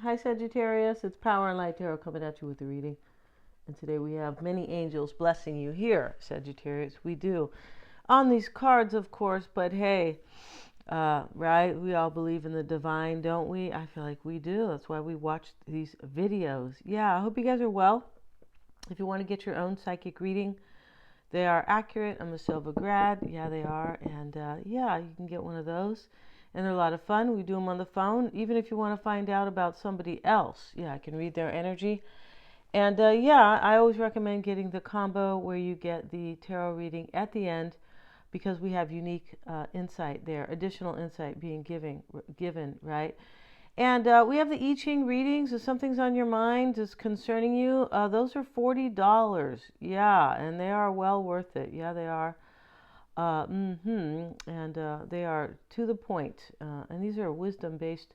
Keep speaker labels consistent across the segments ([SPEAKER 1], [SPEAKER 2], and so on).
[SPEAKER 1] Hi Sagittarius, it's Power and Light Tarot coming at you with the reading. And today we have many angels blessing you here, Sagittarius. We do. On these cards, of course, but hey, right? We all believe in the divine, don't we? I feel like we do. That's why we watch these videos. Yeah, I hope you guys are well. If you want to get your own psychic reading, they are accurate. I'm a Silva grad. Yeah, they are. And yeah, you can get one of those. And they're a lot of fun. We do them on the phone. Even if you want to find out about somebody else, yeah, I can read their energy. And yeah, I always recommend getting the combo where you get the tarot reading at the end because we have unique insight there, additional insight being given, right? And we have the I Ching readings. If something's on your mind is concerning you, those are $40. Yeah, and they are well worth it. Yeah, they are. And they are to the point. And these are wisdom-based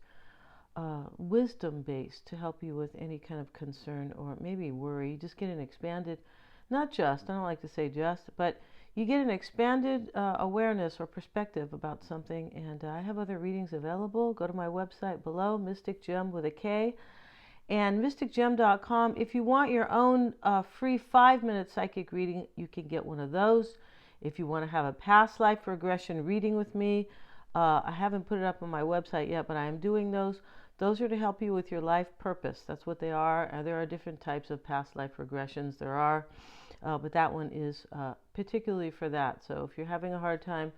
[SPEAKER 1] to help you with any kind of concern or maybe worry. You just get an expanded, not just, I don't like to say just, but you get an expanded awareness or perspective about something. And I have other readings available. Go to my website below, Mystic Gem with a K, and mysticgem.com. If you want your own free 5-minute psychic reading, you can get one of those. If you want to have a past life regression reading with me, I haven't put it up on my website yet, but I am doing those. Those are to help you with your life purpose. That's what they are. There are different types of past life regressions. There are, but that one is particularly for that. So if you're having a hard time,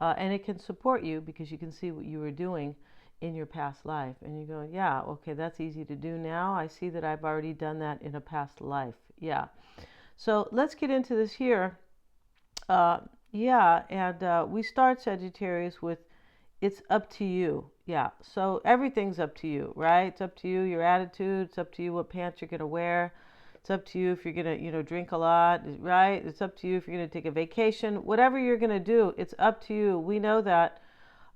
[SPEAKER 1] and it can support you because you can see what you were doing in your past life. And you go, yeah, okay, that's easy to do now. I see that I've already done that in a past life. Yeah. So let's get into this here. Yeah, and we start Sagittarius with it's up to you. Yeah, so everything's up to you, right? It's up to you, your attitude. It's up to you what pants you're going to wear. It's up to you if you're going to, drink a lot, right? It's up to you if you're going to take a vacation. Whatever you're going to do, it's up to you. We know that,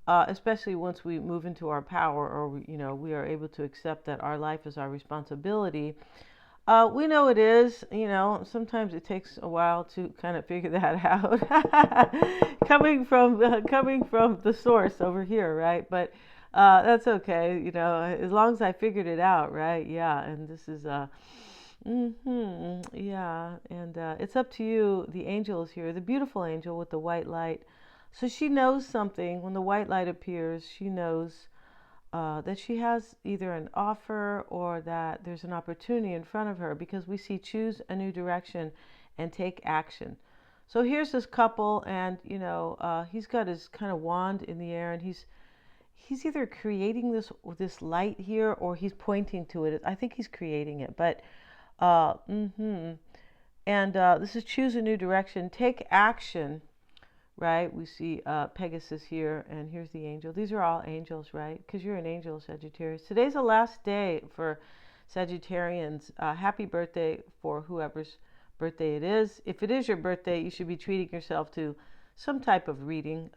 [SPEAKER 1] especially once we move into our power or, we are able to accept that our life is our responsibility. We know it is, sometimes it takes a while to kind of figure that out. coming from the source over here, right? But that's okay, as long as I figured it out, right? Yeah, and this is yeah, and it's up to you. The angel is here, the beautiful angel with the white light. So she knows something. When the white light appears, she knows that she has either an offer or that there's an opportunity in front of her, because we see choose a new direction and take action. So here's this couple, and he's got his kind of wand in the air, and he's either creating this light here or he's pointing to it. I think he's creating it, but and this is choose a new direction, take action. Right? We see Pegasus here, and here's the angel. These are all angels, right? Because you're an angel, Sagittarius. Today's the last day for Sagittarians. Happy birthday for whoever's birthday it is. If it is your birthday, you should be treating yourself to some type of reading,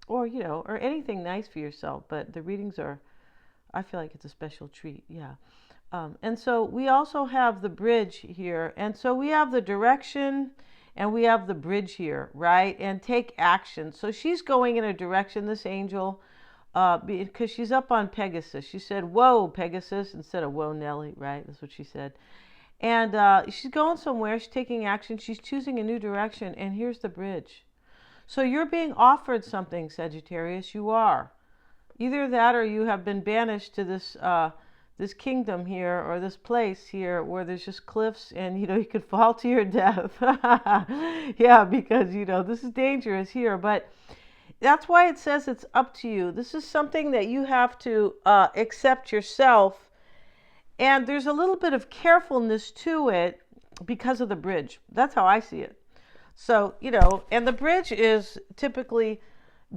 [SPEAKER 1] or anything nice for yourself. But the readings are, I feel like it's a special treat. Yeah. And so we also have the bridge here. And so we have the direction, and we have the bridge here, right? And take action. So she's going in a direction, this angel, because she's up on Pegasus. She said, whoa, Pegasus, instead of whoa, Nelly, right? That's what she said. And she's going somewhere. She's taking action. She's choosing a new direction. And here's the bridge. So you're being offered something, Sagittarius. You are. Either that or you have been banished to this kingdom here, or this place here where there's just cliffs, and you could fall to your death. Yeah, because this is dangerous here, but that's why it says it's up to you. This is something that you have to accept yourself, and there's a little bit of carefulness to it because of the bridge. That's how I see it. So and the bridge is typically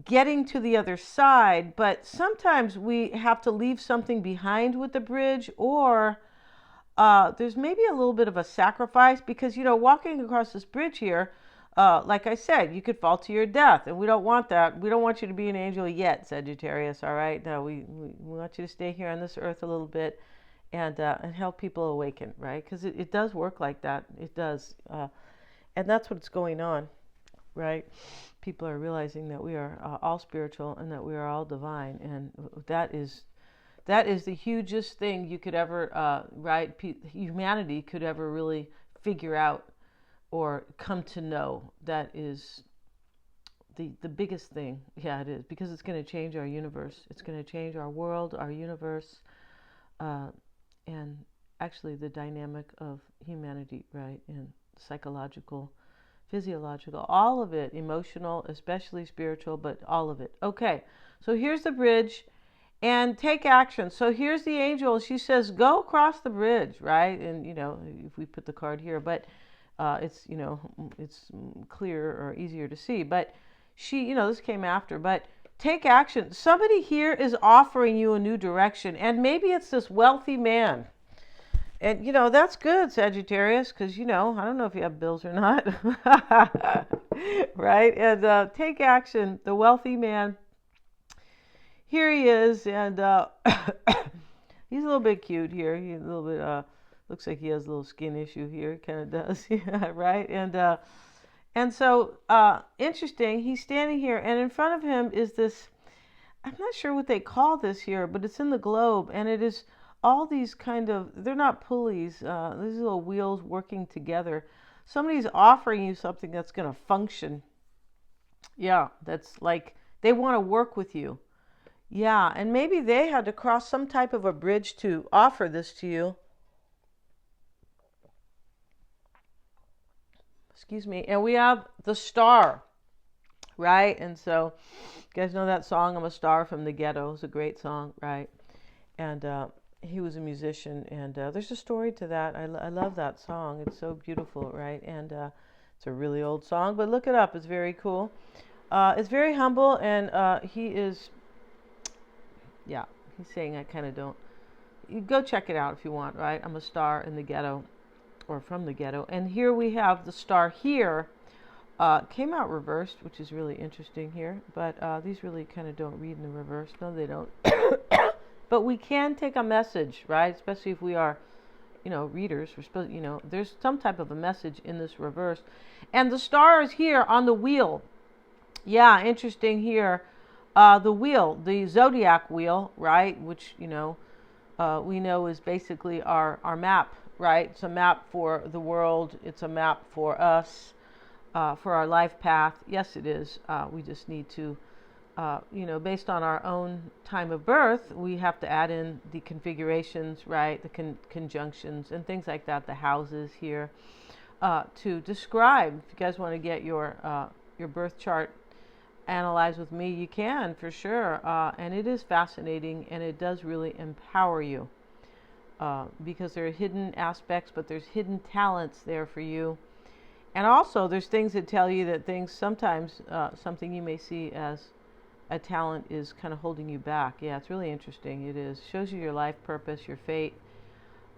[SPEAKER 1] getting to the other side, but sometimes we have to leave something behind with the bridge, or there's maybe a little bit of a sacrifice, because walking across this bridge here, like I said, you could fall to your death, and we don't want that. We don't want you to be an angel yet, Sagittarius. All right, no, we want you to stay here on this earth a little bit and help people awaken, right? Because it does work like that. It does, and that's what's going on, right? People are realizing that we are all spiritual and that we are all divine, and that is that is the hugest thing you could ever, right? Humanity could ever really figure out or come to know. That is the biggest thing. Yeah, it is, because it's going to change our universe. It's going to change our world, our universe, and actually the dynamic of humanity, right? And psychological, physiological, all of it, emotional, especially spiritual, but all of it. Okay, so here's the bridge, and take action. So here's the angel. She says, go across the bridge, right? And, if we put the card here, but it's, it's clearer or easier to see. But she, this came after, but take action. Somebody here is offering you a new direction, and maybe it's this wealthy man. And, that's good, Sagittarius, because, I don't know if you have bills or not, right? And take action. The wealthy man, here he is, and he's a little bit cute here. He's a little bit, looks like he has a little skin issue here. Kind of does, yeah, right? And so, interesting, he's standing here, and in front of him is this, I'm not sure what they call this here, but it's in the globe, and it is all these kind of, they're not pulleys, these little wheels working together. Somebody's offering you something that's going to function. Yeah, that's like, they want to work with you. Yeah, and maybe they had to cross some type of a bridge to offer this to you. Excuse me. And we have the star, right? And so, you guys know that song, I'm a Star from the Ghetto. It's a great song, right? And he was a musician, and there's a story to that. I love that song. It's so beautiful, right? And it's a really old song, but look it up. It's very cool. It's very humble, and he is, yeah, he's saying I kind of don't. You go check it out if you want, right? I'm a star in the ghetto, or from the ghetto. And here we have the star here. Came out reversed, which is really interesting here. But these really kind of don't read in the reverse. No, they don't. But we can take a message, right? Especially if we are, readers. We're supposed, there's some type of a message in this reverse. And the star is here on the wheel. Yeah, interesting here. The wheel, the zodiac wheel, right? Which, we know is basically our map, right? It's a map for the world. It's a map for us, for our life path. Yes, it is. We just need to, based on our own time of birth, we have to add in the configurations, right? The conjunctions and things like that, the houses here, to describe. If you guys want to get your birth chart analyze with me, you can, for sure. And it is fascinating, and it does really empower you, because there are hidden aspects, but there's hidden talents there for you. And also there's things that tell you that things sometimes, something you may see as a talent is kind of holding you back. Yeah, it's really interesting. It is. Shows you your life purpose, your fate.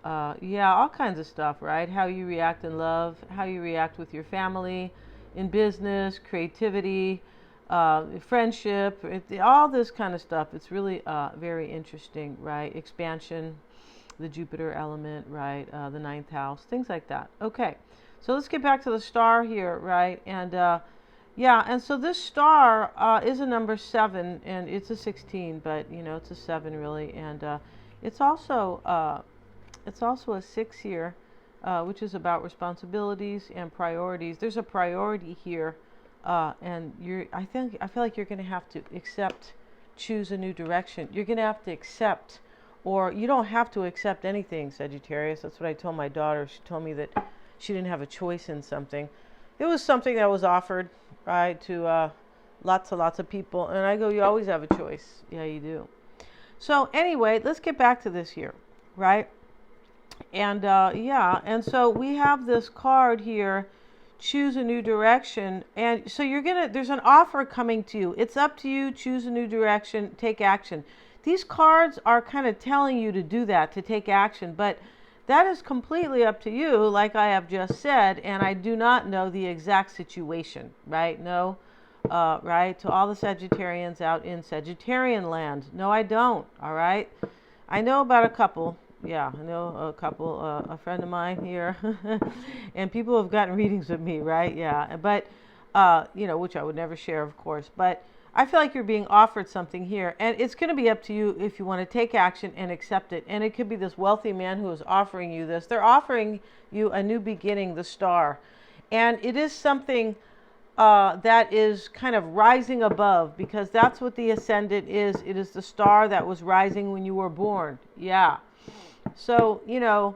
[SPEAKER 1] Yeah, all kinds of stuff, right? How you react in love, how you react with your family, in business, creativity, friendship, all this kind of stuff. It's really very interesting, right? Expansion, the Jupiter element, right? The ninth house, things like that. Okay, so let's get back to the star here, right? And yeah, and so this star is a number 7, and it's a 16, but it's a 7 really, and it's also a 6 here, which is about responsibilities and priorities. There's a priority here. And I feel like you're going to have to choose a new direction. You're going to have to accept, or you don't have to accept anything, Sagittarius. That's what I told my daughter. She told me that she didn't have a choice in something. It was something that was offered, right, to lots of people. And I go, you always have a choice. Yeah, you do. So anyway, let's get back to this here, right? And yeah, and so we have this card here, choose a new direction. And so there's an offer coming to you. It's up to you. Choose a new direction, take action. These cards are kind of telling you to do that, to take action, but that is completely up to you, like I have just said, and I do not know the exact situation, right? No, right? To all the Sagittarians out in Sagittarian land. No, I don't, all right? I know about a couple. Yeah, I know a couple, a friend of mine here, and people have gotten readings with me, right? Yeah, but, which I would never share, of course. But I feel like you're being offered something here, and it's going to be up to you if you want to take action and accept it. And it could be this wealthy man who is offering you this. They're offering you a new beginning, the star. And it is something that is kind of rising above, because that's what the ascendant is. It is the star that was rising when you were born. Yeah. So, you know,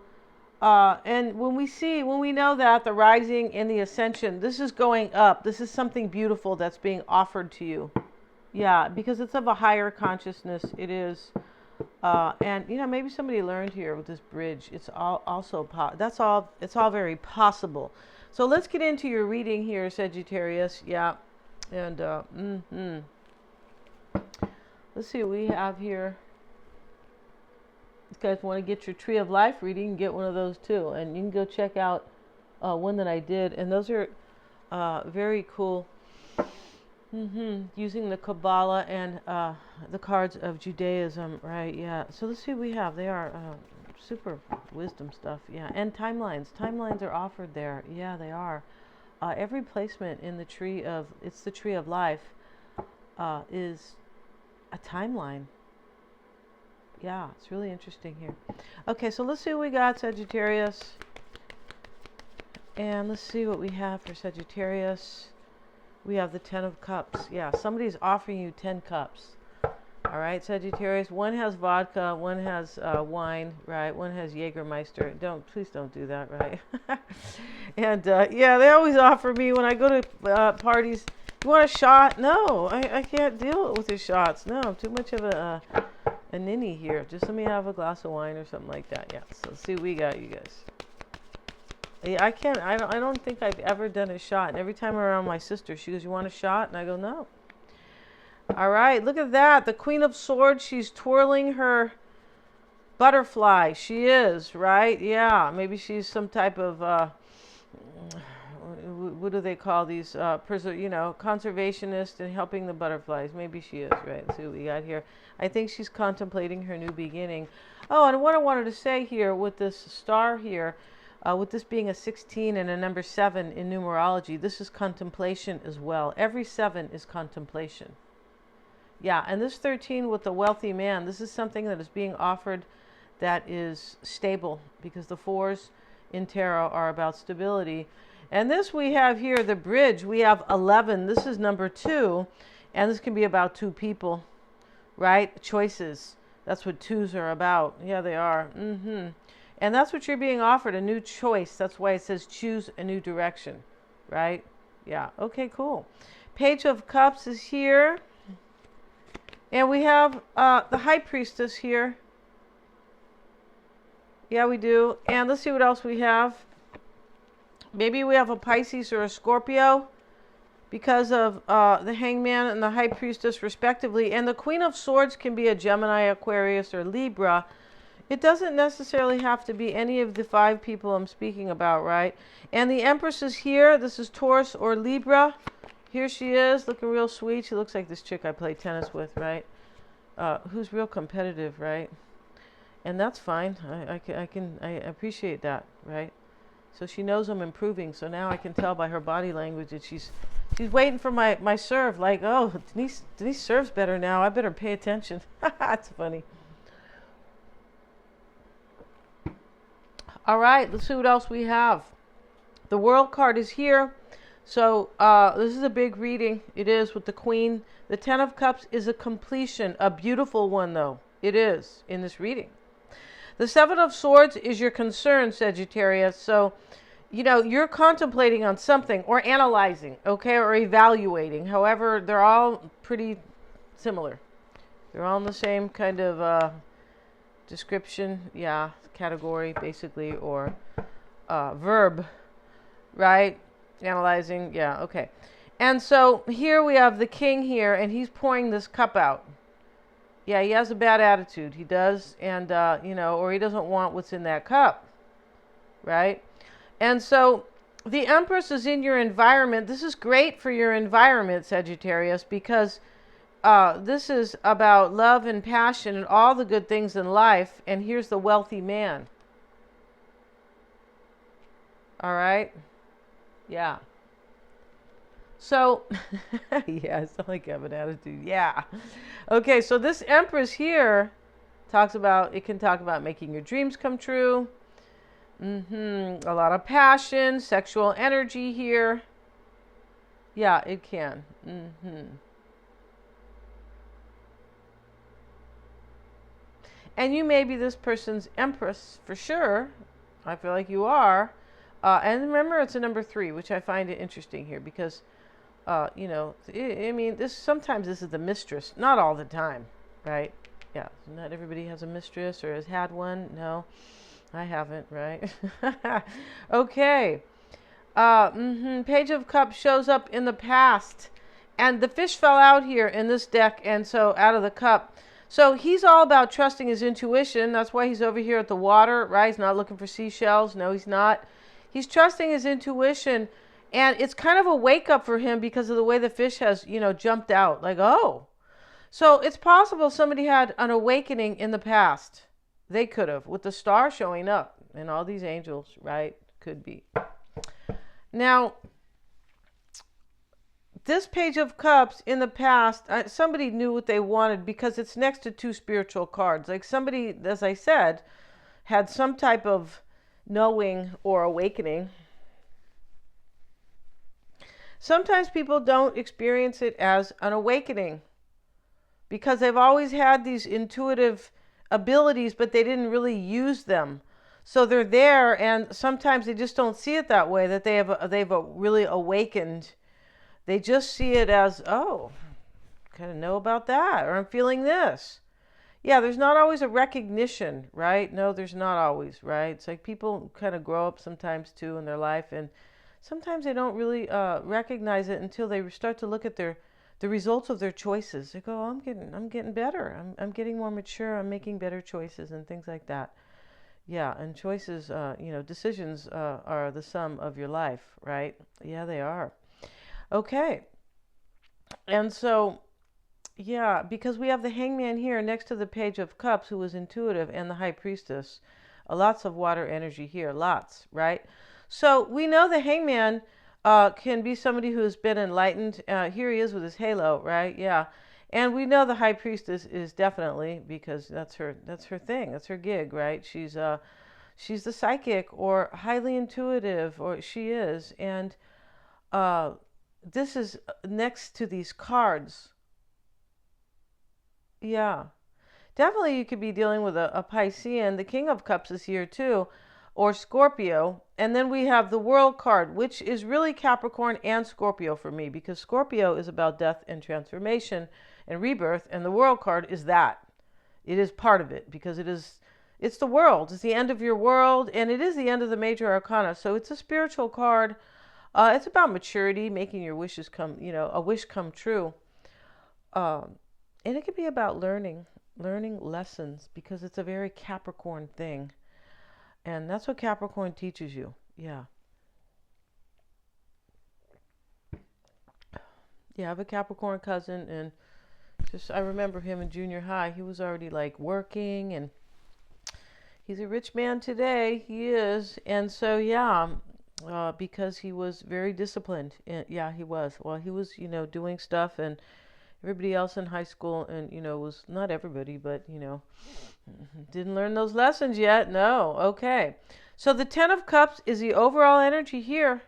[SPEAKER 1] and when we know that the rising and the ascension, this is going up. This is something beautiful that's being offered to you. Yeah, because it's of a higher consciousness. It is. And, you know, maybe somebody learned here with this bridge. It's all also, that's all, it's all very possible. So let's get into your reading here, Sagittarius. Yeah. And, let's see what we have here. If you guys want to get your Tree of Life reading, you can get one of those too. And you can go check out one that I did. And those are very cool. Using the Kabbalah and the cards of Judaism, right? Yeah. So let's see what we have. They are super wisdom stuff. Yeah. And timelines. Timelines are offered there. Yeah, they are. Every placement in the tree of, it's the Tree of Life, is a timeline. Yeah, it's really interesting here. Okay, so let's see what we got, Sagittarius. And let's see what we have for Sagittarius. We have the 10 of Cups. Yeah, somebody's offering you 10 cups. All right, Sagittarius. One has vodka, one has wine, right? One has Jägermeister. Please don't do that, right? And yeah, they always offer me when I go to parties, you want a shot? No, I can't deal with the shots. No, I'm too much of a ninny here. Just let me have a glass of wine or something like that. Yeah, so let's see what we got, you guys. Yeah, I don't think I've ever done a shot. And every time I'm around my sister, she goes, you want a shot? And I go, no. All right, look at that. The Queen of Swords, she's twirling her butterfly. She is, right? Yeah, maybe she's some type of, what do they call these, conservationist and helping the butterflies. Maybe she is, right? Let's see what we got here. I think she's contemplating her new beginning. Oh, and what I wanted to say here with this star here, with this being a 16 and a number 7 in numerology, this is contemplation as well. Every 7 is contemplation. Yeah, and this 13 with the wealthy man, this is something that is being offered that is stable, because the 4s in tarot are about stability. And this we have here, the bridge, we have 11. This is number 2, and this can be about 2 people, right? Choices. That's what 2s are about. Yeah, they are. And that's what you're being offered, a new choice. That's why it says choose a new direction, right? Yeah. Okay, cool. Page of Cups is here. And we have the High Priestess here. Yeah, we do. And let's see what else we have. Maybe we have a Pisces or a Scorpio because of the Hangman and the High Priestess respectively. And the Queen of Swords can be a Gemini, Aquarius, or Libra. It doesn't necessarily have to be any of the 5 people I'm speaking about, right? And the Empress is here. This is Taurus or Libra. Here she is, looking real sweet. She looks like this chick I play tennis with, right? Who's real competitive, right? And that's fine. I appreciate that, right? So she knows I'm improving. So now I can tell by her body language that she's waiting for my serve. Like, oh, Denise serves better now. I better pay attention. That's funny. All right, let's see what else we have. The World card is here. So this is a big reading. It is with the Queen. The 10 of Cups is a completion, a beautiful one though. It is in this reading. The 7 of Swords is your concern, Sagittarius. So, you know, you're contemplating on something or analyzing, okay, or evaluating. However, they're all pretty similar. They're all in the same kind of description, yeah, category basically, or verb, right? Analyzing, yeah, okay. And so here we have the King here, and he's pouring this cup out. Yeah, he has a bad attitude. He does, and, or he doesn't want what's in that cup, right? And so the Empress is in your environment. This is great for your environment, Sagittarius, because this is about love and passion and all the good things in life. And here's the wealthy man. All right? Yeah. So, yeah, I sound like I have an attitude. Yeah. Okay, so this Empress here can talk about making your dreams come true. A lot of passion, sexual energy here. Yeah, it can. And you may be this person's Empress for sure. I feel like you are. And remember, it's a number 3, which I find it interesting here because, I mean, sometimes this is the mistress, not all the time, right? Yeah, not everybody has a mistress or has had one. No, I haven't, right? Okay. Page of Cups shows up in the past. And the fish fell out here in this deck, and so out of the cup. So he's all about trusting his intuition. That's why he's over here at the water, right? He's not looking for seashells. No, he's not. He's trusting his intuition. And it's kind of a wake up for him because of the way the fish has, jumped out. Like, oh. So it's possible somebody had an awakening in the past. They could have, with the star showing up and all these angels, right? Could be. Now, this Page of Cups in the past, somebody knew what they wanted because it's next to 2 spiritual cards. Like somebody, as I said, had some type of knowing or awakening. Sometimes people don't experience it as an awakening because they've always had these intuitive abilities, but they didn't really use them. So they're there, and sometimes they just don't see it that way, that they've really awakened. They just see it as, oh, kind of know about that, or I'm feeling this. Yeah, there's not always a recognition, right? No, there's not always, right? It's like people kind of grow up sometimes too in their life, and sometimes they don't really recognize it until they start to look at the results of their choices. They go, oh, I'm getting better. I'm getting more mature. I'm making better choices and things like that. Yeah, and choices, decisions are the sum of your life, right? Yeah, they are. Okay. And so, yeah, because we have the Hangman here next to the Page of Cups, who is intuitive, and the High Priestess. Lots of water energy here, lots, right? So we know the Hangman can be somebody who's been enlightened. Here he is with his halo, right? Yeah. And we know the High Priestess is definitely, because that's her thing, that's her gig, right? She's the psychic or highly intuitive, or she is. And this is next to these cards. Yeah. Definitely you could be dealing with a Piscean. The King of Cups is here too, or Scorpio. And then we have the World card, which is really Capricorn and Scorpio for me, because Scorpio is about death and transformation and rebirth, and the World card is that. It is part of it, because it's the world. It's the end of your world, and it is the end of the major arcana. So it's a spiritual card. It's about maturity, making your wishes come, a wish come true. And it could be about learning lessons, because it's a very Capricorn thing. And that's what Capricorn teaches you. Yeah. Yeah, I have a Capricorn cousin, and I remember him in junior high. He was already like working, and he's a rich man today. He is. And so, yeah, because he was very disciplined. And, yeah, he was. Well, he was, doing stuff, and everybody else in high school, and, was not everybody, but, didn't learn those lessons yet. No. Okay. So the 10 of Cups is the overall energy here.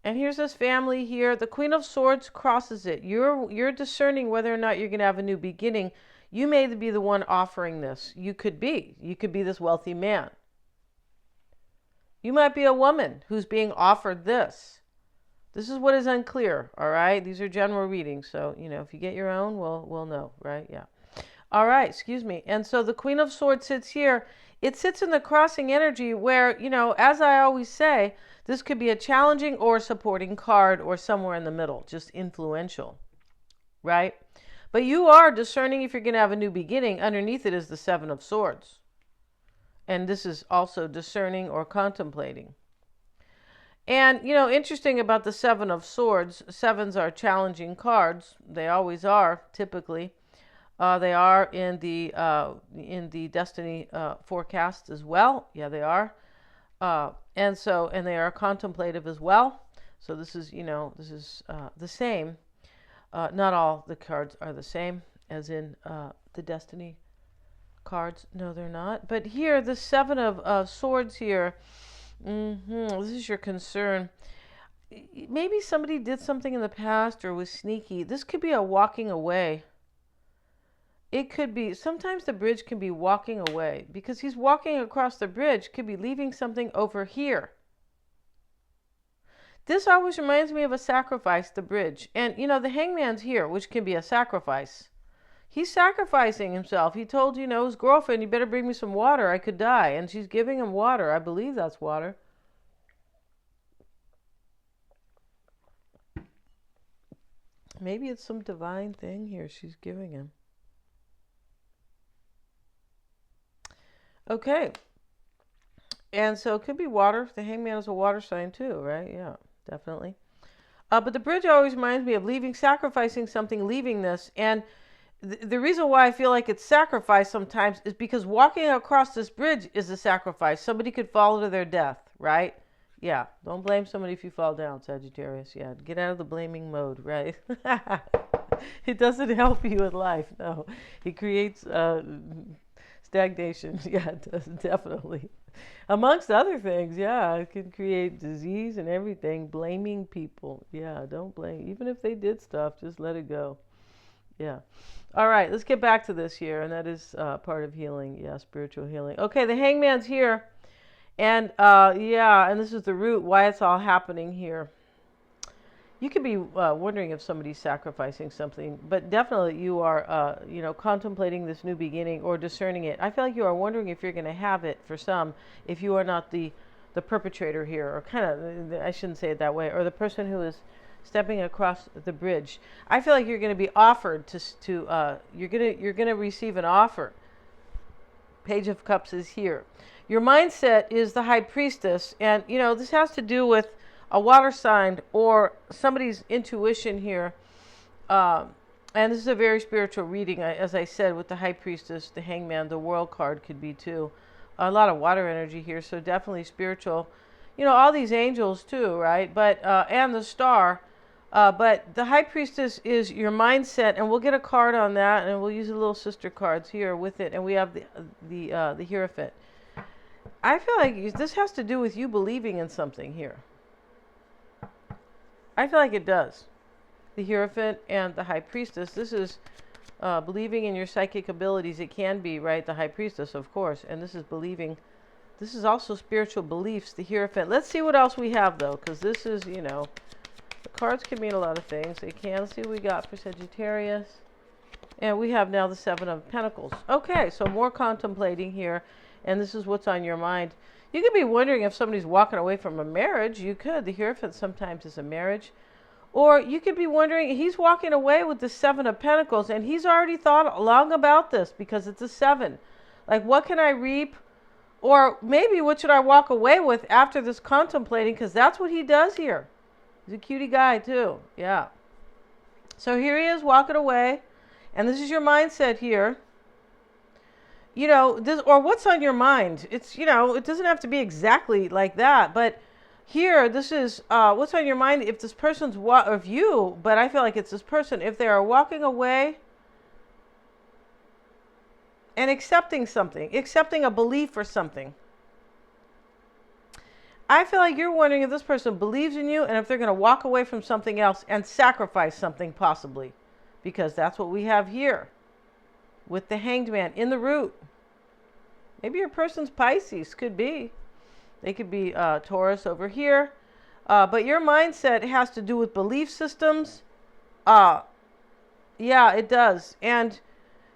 [SPEAKER 1] And here's this family here. The Queen of Swords crosses it. You're discerning whether or not you're going to have a new beginning. You may be the one offering this. You could be. You could be this wealthy man. You might be a woman who's being offered this. This is what is unclear, all right? These are general readings. So, if you get your own, we'll know, right? Yeah. All right, excuse me. And so the Queen of Swords sits here. It sits in the crossing energy where, as I always say, this could be a challenging or supporting card, or somewhere in the middle, just influential, right? But you are discerning if you're going to have a new beginning. Underneath it is the 7 of Swords. And this is also discerning or contemplating. And, interesting about the 7 of Swords, 7s are challenging cards. They always are, typically. They are in the Destiny forecast as well. Yeah, they are. And they are contemplative as well. So this is, this is the same. Not all the cards are the same, as in the Destiny cards. No, they're not. But here, the Seven of Swords here, this is your concern. Maybe somebody did something in the past or was sneaky. This could be a walking away. It could be, sometimes the bridge can be walking away because he's walking across the bridge, could be leaving something over here. This always reminds me of a sacrifice, the bridge. And, the hangman's here, which can be a sacrifice. He's sacrificing himself. He told, his girlfriend, you better bring me some water. I could die. And she's giving him water. I believe that's water. Maybe it's some divine thing here she's giving him. Okay. And so it could be water. The hangman is a water sign too, right? Yeah, definitely. But the bridge always reminds me of leaving, sacrificing something, leaving this. And the reason why I feel like it's sacrifice sometimes is because walking across this bridge is a sacrifice. Somebody could fall to their death, right? Yeah, don't blame somebody if you fall down, Sagittarius. Yeah, get out of the blaming mode, right? It doesn't help you in life, no. It creates stagnation. Yeah, it does, definitely. Amongst other things, yeah, it can create disease and everything. Blaming people, yeah, don't blame. Even if they did stuff, just let it go. Yeah. All right, let's get back to this here, and that is part of healing. Yeah, spiritual healing. Okay, the hangman's here. And, and this is the root, why it's all happening here. You could be wondering if somebody's sacrificing something, but definitely you are, contemplating this new beginning or discerning it. I feel like you are wondering if you're going to have it for some, if you are not the perpetrator here, or kind of, I shouldn't say it that way, or the person who is stepping across the bridge. I feel like you're going to be offered you're going to receive an offer. Page of Cups is here. Your mindset is the High Priestess, and this has to do with a water sign or somebody's intuition here. And this is a very spiritual reading, as I said, with the High Priestess, the Hangman, the World card could be too. A lot of water energy here, so definitely spiritual. All these angels too, right? But and the Star. But the High Priestess is your mindset, and we'll get a card on that, and we'll use the little sister cards here with it, and we have the Hierophant. I feel like this has to do with you believing in something here. I feel like it does. The Hierophant and the High Priestess. This is believing in your psychic abilities. It can be, right? The High Priestess, of course. And this is believing. This is also spiritual beliefs, the Hierophant. Let's see what else we have, though, because this is, the cards can mean a lot of things. They can. Let's see what we got for Sagittarius. And we have now the Seven of Pentacles. Okay, so more contemplating here. And this is what's on your mind. You could be wondering if somebody's walking away from a marriage. You could. The Hierophant sometimes is a marriage. Or you could be wondering, he's walking away with the Seven of Pentacles, and he's already thought long about this because it's a 7. Like, what can I reap? Or maybe what should I walk away with after this contemplating? Because that's what he does here. He's a cutie guy, too. Yeah. So here he is walking away. And this is your mindset here. This, or what's on your mind. It's, it doesn't have to be exactly like that. But here, this is what's on your mind. If this person's, of you, but I feel like it's this person. If they are walking away and accepting something, accepting a belief or something. I feel like you're wondering if this person believes in you and if they're going to walk away from something else and sacrifice something possibly. Because that's what we have here with the Hanged Man in the root. Maybe your person's Pisces, could be. They could be Taurus over here. But your mindset has to do with belief systems. Yeah, it does. And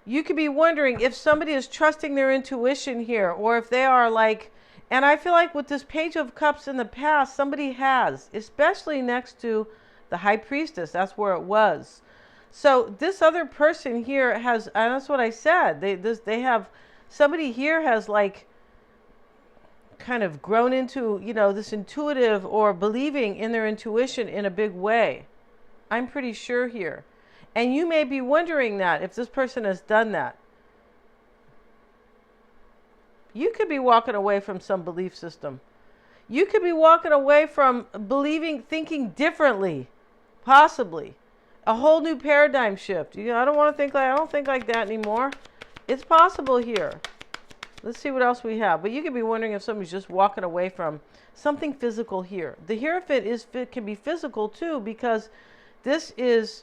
[SPEAKER 1] you could be wondering if somebody is trusting their intuition here, or if they are like, and I feel like with this Page of Cups in the past, somebody has, especially next to the High Priestess. That's where it was. So this other person here has, and that's what I said, they have, somebody here has like kind of grown into, this intuitive or believing in their intuition in a big way. I'm pretty sure here. And you may be wondering that if this person has done that. You could be walking away from some belief system. You could be walking away from thinking differently, possibly. A whole new paradigm shift. I don't think like that anymore. It's possible here. Let's see what else we have. But you could be wondering if somebody's just walking away from something physical here. The Hierophant can be physical too, because this is,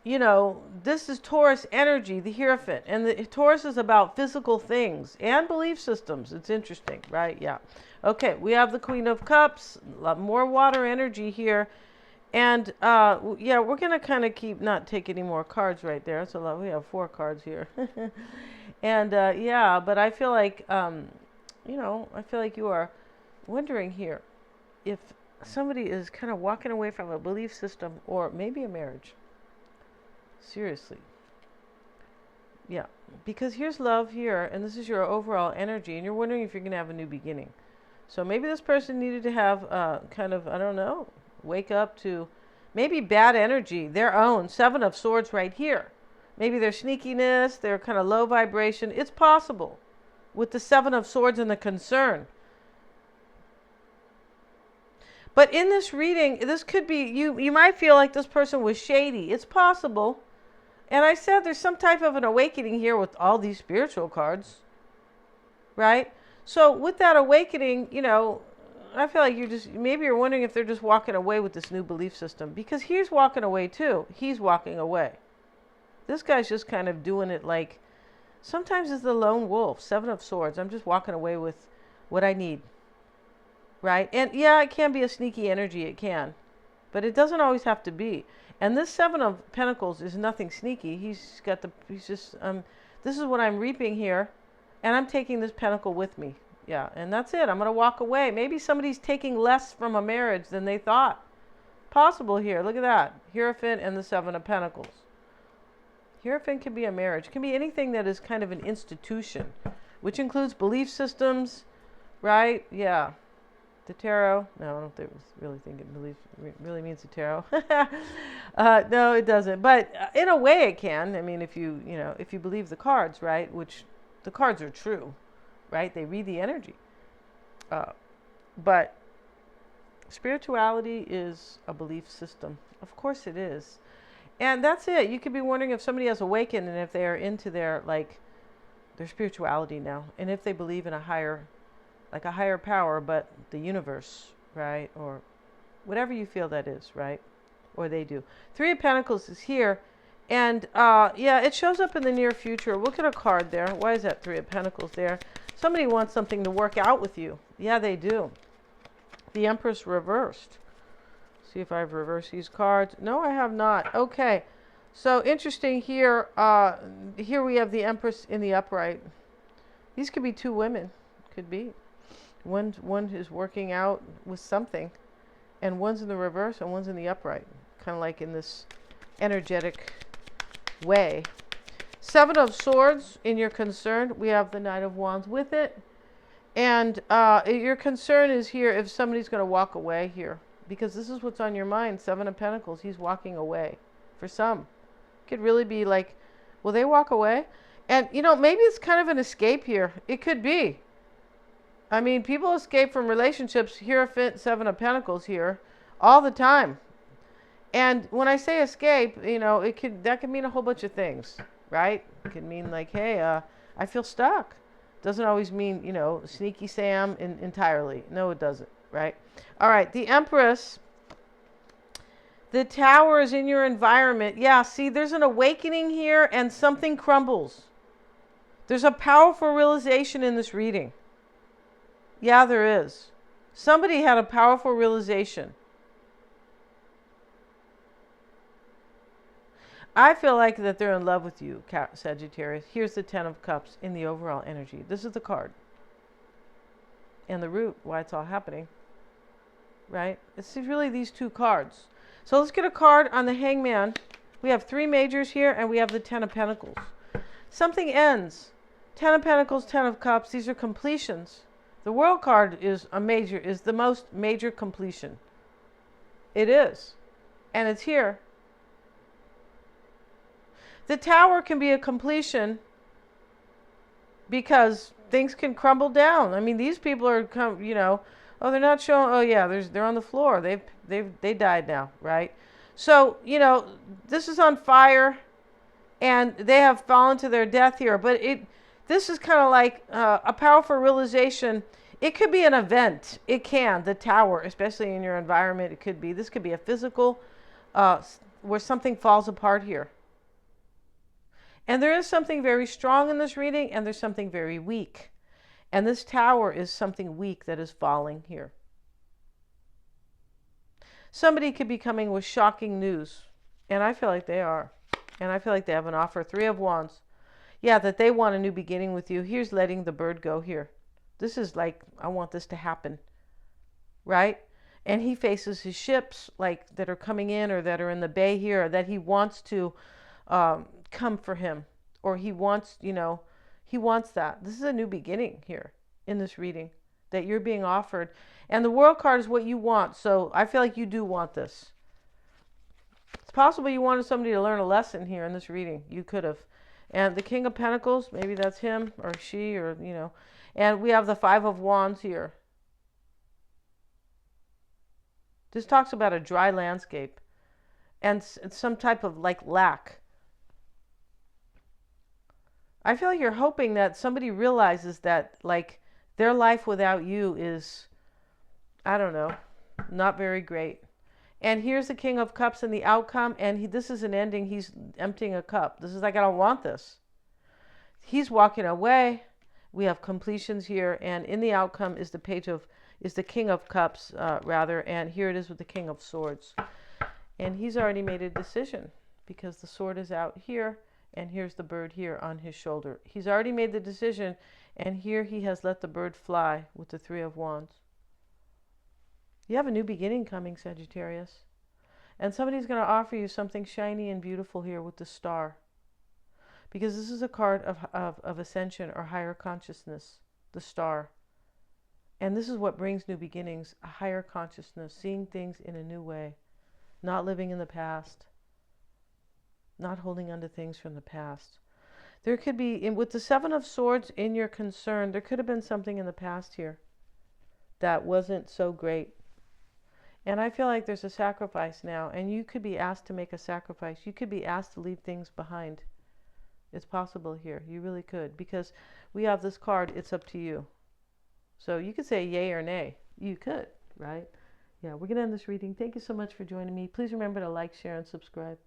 [SPEAKER 1] this is Taurus energy, the Hierophant. And the Taurus is about physical things and belief systems. It's interesting, right? Yeah. Okay, we have the Queen of Cups, a lot more water energy here. And, yeah, we're going to kind of not take any more cards right there. That's a lot. We have 4 cards here. And, yeah, but I feel like, I feel like you are wondering here if somebody is kind of walking away from a belief system or maybe a marriage. Seriously. Yeah, because here's love here, and this is your overall energy, and you're wondering if you're going to have a new beginning. So maybe this person needed to have kind of, I don't know, wake up to maybe bad energy, their own. 7 of Swords right here. Maybe their sneakiness, their kind of low vibration. It's possible with the 7 of Swords and the concern. But in this reading, this could be, you might feel like this person was shady. It's possible. And I said there's some type of an awakening here with all these spiritual cards. Right? So with that awakening, I feel like maybe you're wondering if they're just walking away with this new belief system. Because he's walking away too. He's walking away. This guy's just kind of doing it like, sometimes it's the lone wolf, 7 of Swords. I'm just walking away with what I need. Right? And yeah, it can be a sneaky energy. It can. But it doesn't always have to be. And this 7 of Pentacles is nothing sneaky. He's just, this is what I'm reaping here. And I'm taking this pentacle with me. Yeah, and that's it. I'm going to walk away. Maybe somebody's taking less from a marriage than they thought. Possible here. Look at that. Hierophant and the 7 of Pentacles. Hierophant can be a marriage. It can be anything that is kind of an institution, which includes belief systems, right? Yeah. The tarot. No, I don't really think it really means the tarot. No, it doesn't. But in a way it can. I mean, if you believe the cards, right? Which the cards are true, right? They read the energy. But spirituality is a belief system. Of course it is. And that's it. You could be wondering if somebody has awakened and if they are into their spirituality now. And if they believe in a higher power, but the universe, right? Or whatever you feel that is, right? Or they do. 3 of Pentacles is here. And, yeah, it shows up in the near future. Look at a card there. Why is that 3 of Pentacles there? Somebody wants something to work out with you. Yeah, they do. The Empress reversed. See if I've reversed these cards. No, I have not. Okay. So, interesting here. Here we have the Empress in the upright. These could be 2 women. Could be. One is working out with something. And one's in the reverse and one's in the upright. Kind of like in this energetic way. 7 of Swords in your concern. We have the Knight of Wands with it. And your concern is here if somebody's going to walk away here. Because this is what's on your mind. 7 of Pentacles. He's walking away. For some. Could really be like, will they walk away? And, maybe it's kind of an escape here. It could be. I mean, people escape from relationships. Hierophant, 7 of Pentacles here. All the time. And when I say escape, that could mean a whole bunch of things. Right? It could mean like, hey, I feel stuck. Doesn't always mean, sneaky Sam entirely. No, it doesn't. Right? All right. The Empress. The Tower is in your environment. Yeah, see, there's an awakening here and something crumbles. There's a powerful realization in this reading. Yeah, there is. Somebody had a powerful realization. I feel like that they're in love with you, Sagittarius. Here's the 10 of Cups in the overall energy. This is the card. And the root, why it's all happening. Right? It's really these 2 cards. So let's get a card on the Hangman. We have 3 majors here and we have the 10 of Pentacles. Something ends. 10 of Pentacles, 10 of Cups. These are completions. The World card is the most major completion. It is. And it's here. The Tower can be a completion because things can crumble down. I mean, these people are oh, they're not showing. Oh yeah, they're on the floor. They died now, right? So this is on fire, and they have fallen to their death here. But this is kind of like a powerful realization. It could be an event. It can, the tower, especially in your environment. It could be. This could be a physical, where something falls apart here. And there is something very strong in this reading, and there's something very weak. And this tower is something weak that is falling here. Somebody could be coming with shocking news, and I feel like they are. And I feel like they have an offer. 3 of Wands. Yeah, that they want a new beginning with you. Here's letting the bird go here. This is like, I want this to happen. Right? And he faces his ships like that are coming in or that are in the bay here, or that he wants to come for him. Or he wants, he wants that. This is a new beginning here in this reading that you're being offered. And the World card is what you want. So I feel like you do want this. It's possible you wanted somebody to learn a lesson here in this reading. You could have. And the King of Pentacles, maybe that's him or she or, And we have the 5 of Wands here. This talks about a dry landscape and some type of like lack. I feel like you're hoping that somebody realizes that like their life without you is, I don't know, not very great. And here's the King of Cups and the outcome. And this is an ending. He's emptying a cup. This is like, I don't want this. He's walking away. We have completions here. And in the outcome is the King of Cups, rather. And here it is with the King of Swords. And he's already made a decision because the sword is out here. And here's the bird here on his shoulder. He's already made the decision. And here he has let the bird fly with the 3 of Wands. You have a new beginning coming, Sagittarius. And somebody's going to offer you something shiny and beautiful here with the star. Because this is a card of ascension or higher consciousness, the star. And this is what brings new beginnings, a higher consciousness, seeing things in a new way, not living in the past, not holding on to things from the past. There could be, with the 7 of Swords in your concern, there could have been something in the past here that wasn't so great. And I feel like there's a sacrifice now, and you could be asked to make a sacrifice. You could be asked to leave things behind. It's possible here. You really could, because we have this card, it's up to you. So you could say yay or nay. You could, right? Yeah, we're going to end this reading. Thank you so much for joining me. Please remember to like, share, and subscribe.